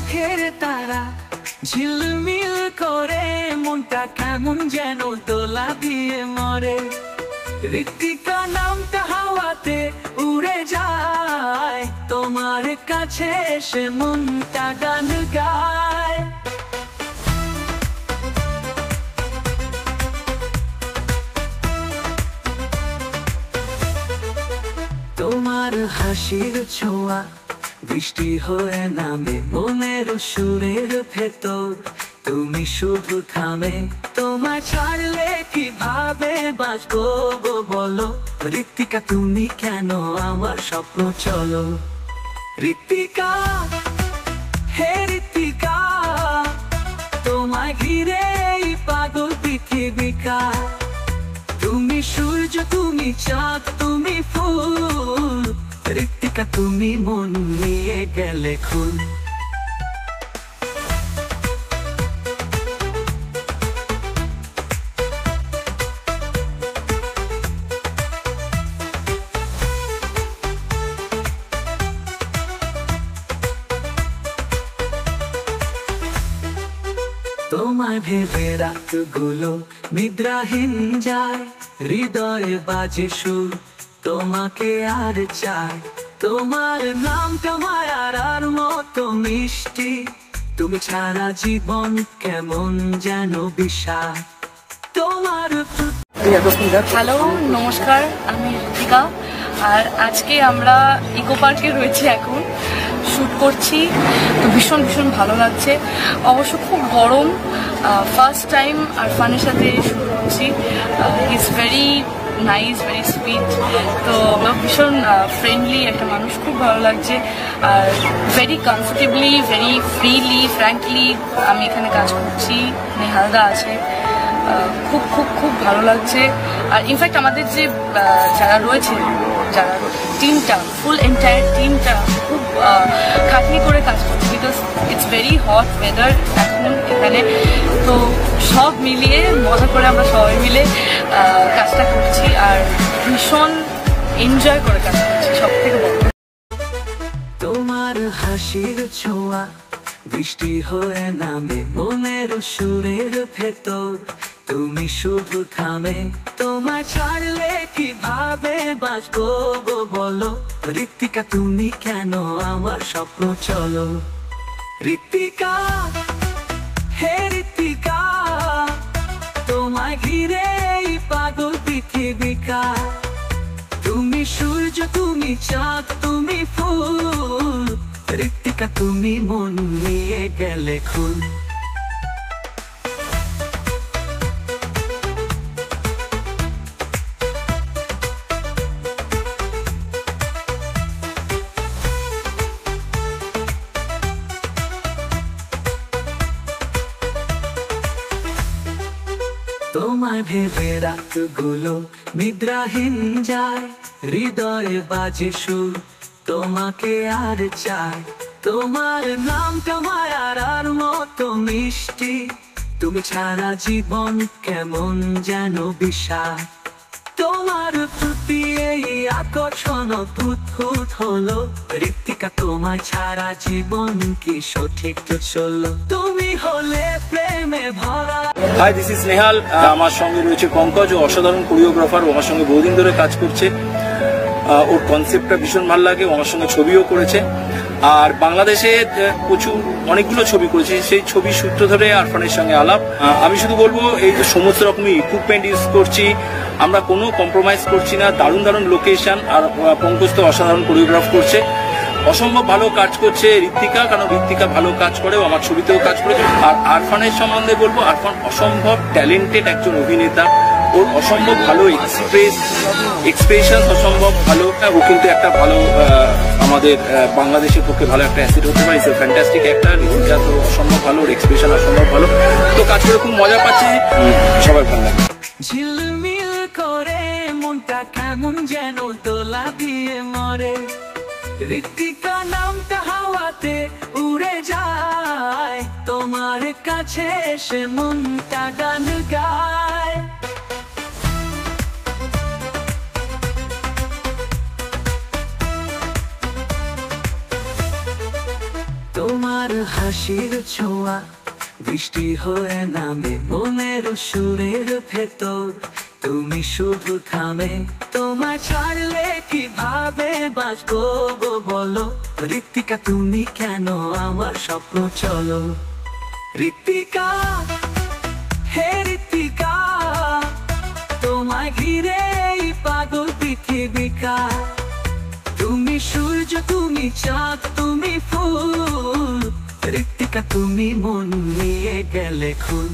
চোখের তারা ঝিলমিল করে, মনটা কেমন যেন দোলা দিয়ে মরে। ঋতিকা নামটা হাওয়াতে উড়ে যায়, তোমার কাছে এসে মনটা গান গায়। তোমার হাসির ছোঁয়া বৃষ্টি হয়ে নামে মনের সুরের ভেতর, তুমি শুধু থামে। তোমায় ছাড়লে কিভাবে বাঁচবো গো বলো, ঋতিকা তুমি কেন আমার স্বপ্ন চলো। ঋতিকা, হে ঋতিকা, তোমায় ঘিরে এই পাগল পৃথিবীকা। তুমি সূর্য, তুমি চাঁদ, তুমি ফুল, ঋতিকা তুমি মন নিয়ে গেলে খুল। তোমায় ভেবে রাতগুলো নিদ্রাহীন যায়, হৃদয়ে বাজে সুর তোমাকে আর চাই। তোমার নামটা মায়ার আর মতো মিষ্টি, তুমি ছাড়া জীবন কেমন যেন বিষাদ। তোমার হ্যালো, নমস্কার, আমি ঋতিকা। আর আজকে আমরা ইকো পার্কে রয়েছি, এখন শ্যুট করছি। তো ভীষণ ভীষণ ভালো লাগছে। অবশ্য খুব গরম, ফার্স্ট টাইম আরফানের সাথে শ্যুট করছি। He is very nice, very sweet. তো ভীষণ ফ্রেন্ডলি একটা মানুষ, খুব ভালো লাগছে। Are very comfortably, very freely, frankly আমি এখানে কাজ করছি। নেহালদা আছে, খুব খুব খুব ভালো লাগছে। আর ইনফ্যাক্ট আমাদের যে যারা রয়েছে, যারা টিমটা, ফুল এন্টায়ার টিমটা খুব খাটনি করে কাজ করছে, because it's very hot weather এখন এখানে। তো সব মিলিয়ে মজা করে আমরা সবাই মিলে কাজটা করছি, আর ভীষণ এনজয় করে কাজ করছি, সব থেকে বড়। তোমার হাসির ছোঁয়া বৃষ্টি হয়ে নামে মনের সুরের ভেতর, তুমি শুধু থামে। তোমায় ছাড়লে কিভাবে বাঁচবো গো বলো, ঋতিকা তুমি কেন আমার স্বপ্ন চলো। ঋতিকা, হে ঋতিকা, তোমায় ঘিরে এই পাগল পৃথিবীকা। তুমি সূর্য, তুমি চাঁদ, তুমি ফুল, ঋতিকা তুমি মন নিয়ে গেলে খুল। তোমায় ভেবে রাতগুলো নিদ্রাহীন যায়, হৃদয়ে বাজে সুর তোমাকে আর চাই। তোমার নামটা মায়ার আর মতো মিষ্টি, তুমি ছাড়া জীবন কেমন যেন বিষাদ। তোমার প্রতি এই আকর্ষণ অদ্ভুত হলো, ঋতিকা তোমায় ছাড়া জীবন কি সঠিক চললো। তুমি হলে প্রেমে ভরা। Hi, this is Nehal. আমার সঙ্গে রয়েছে পঙ্কজ, ও অসাধারণ কোরিওগ্রাফার। ও আমার সঙ্গে বহুদিন ধরে কাজ করছে। ওর কনসেপ্টটা ভীষণ ভালো লাগে। ও আমার সঙ্গে ছবিও করেছে, আর বাংলাদেশে অনেকগুলো ছবি করেছে। সেই ছবির সূত্র ধরে আরফানের সঙ্গে আলাপ। আমি শুধু বলবো, এই যে সমস্ত রকমের ইকুইপমেন্ট ইউজ করছি, আমরা কোনো কম্প্রোমাইজ করছি না। দারুণ দারুণ লোকেশন, আর পঙ্কজ তো অসাধারণ কোরিওগ্রাফ করছে। অসম্ভব ভালো কাজ করছে ঋতিকা, কারণ ঋতিকা ভালো কাজ করে, আমার ছবিতেও কাজ করে। আর আরফানের সম্বন্ধে বলবো, আরফান অসম্ভব ট্যালেন্টেড একজন অভিনেতা। ওর অসম্ভব ভালো এক্সপ্রেশন, অসম্ভব ভালো। ও কিন্তু একটা ভালো আমাদের বাংলাদেশের পক্ষে ভালো একটা অ্যাসেট হতে পারে। ফ্যান্টাস্টিক একটা ঋতিকা, তো অসম্ভব ভালো, ওর এক্সপ্রেশন অসম্ভব ভালো। তো কাজ করে খুব মজা পাচ্ছি, সবাই ভালো লাগে। ঝিলমিল করে মনটা কেমন যেন দোলা দিয়ে মরে, ঋতিকা নামটা হাওয়াতে উড়ে যায়, তোমার কাছে এসে মনটা গান গায়। তোমার হাসির ছোঁয়া বৃষ্টি হয়ে নামে মনের সুরের ভেতর, তুমি শুধু থামে। তোমায় ছাড়লে কিভাবে বাঁচবো গো বলো, ঋতিকা তুমি কেন আমার স্বপ্ন চলো। ঋতিকা, হে ঋতিকা, তোমায় ঘিরে এই পাগল পৃথিবীকা। তুমি সূর্য, তুমি চাঁদ, তুমি ফুল, ঋতিকা তুমি মন নিয়ে গেলে খুন।